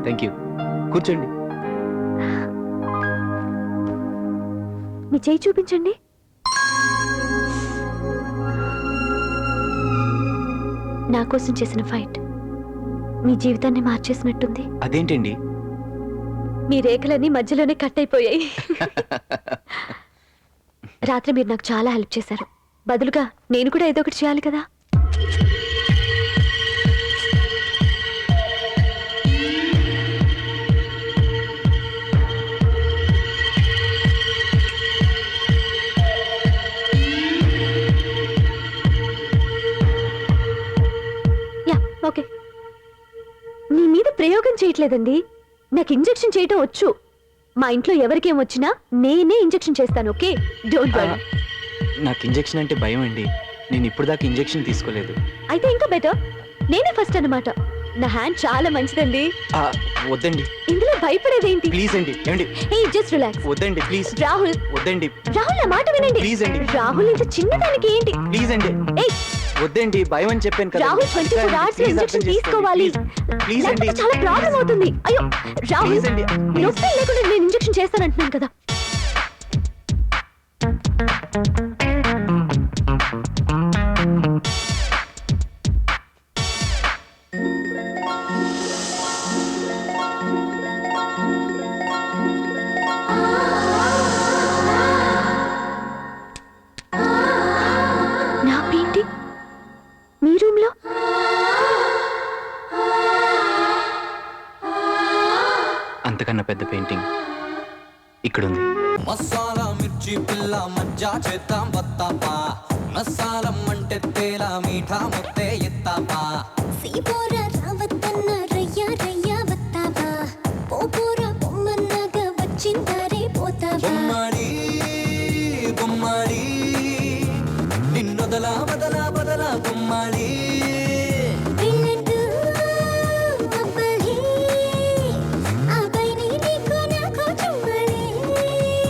Thank you. కూర్చోండి. మీ చేయి చూపించండి. నా కోసం చేసిన ఫైట్ మీ జీవితాన్ని మార్చేసినట్టుంది. అదేంటండి? మీ రేఖలన్నీ మధ్యలోనే కట్ అయిపోయాయి. రాత్రి మీరు నాకు చాలా హెల్ప్ చేశారు. బదులుగా నేను కూడా ఏదో ఒకటి చేయాలి కదా. Yeah, okay. నీ మీద ప్రయోగం చేయట్లేదండి, నాకు ఇంజెక్షన్ చేయటం వచ్చు. మా ఇంట్లో ఎవరికేం వచ్చినా నేనే ఇంజెక్షన్ చేస్తాను. Okay, don't worry. నాకు ఇంజెక్షన్ అంటే భయం అండి. నేను ఇప్పుడు దాకా ఇంజెక్షన్ తీసుకోలేదు. అయితే ఇంకా బెటర్, నేనే ఫస్ట్ అన్నమాట. నా హ్యాండ్ చాలా మంచిదండి. వద్దండి. ఇందులో భయపడేదేంటి? ప్లీజ్ అండి. ఏమండి? హే, జస్ట్ రిలాక్స్. వద్దండి ప్లీజ్. రాహుల్, వద్దండి రాహుల్ నా మాట వినండి. ప్లీజ్ అండి. రాహుల్, ఇంత చిన్నదానికి ఏంటి? ప్లీజ్ అండి. ఏయ్, వద్దండి, భయం అని చెప్పాను కదా. రాహుల్ 24 hours లో ఇంజెక్షన్ తీసుకోవాలి. ప్లీజ్ అండి. లేకపోతే చాలా ప్రాబ్లం అవుతుంది. అయ్యో రాహుల్, ప్లీజ్ అండి. నొప్పి లేకుండా నేను ఇంజెక్షన్ చేస్తానంటున్నాను కదా. నా పెయింటింగ్ మీ రూమ్ లో? అంతకన్నా పెద్ద పెయింటింగ్ ఇక్కడుంది. మసాలా మిర్చి పిల్ల మజ్జా చేద్దాం వత్తాపా, మసాలం అంటే తేలా మీఠా ముద్దే ఎత్తాపా, సీపోర రావత్తన్న రయ్యా రయ్యా వత్తావా, పోపోర బొమ్మన్నగా వచ్చిందరే పోతావా. గుమ్మడి గుమ్మడి నిన్నొదలా బదలా బదలా గుమ్మడి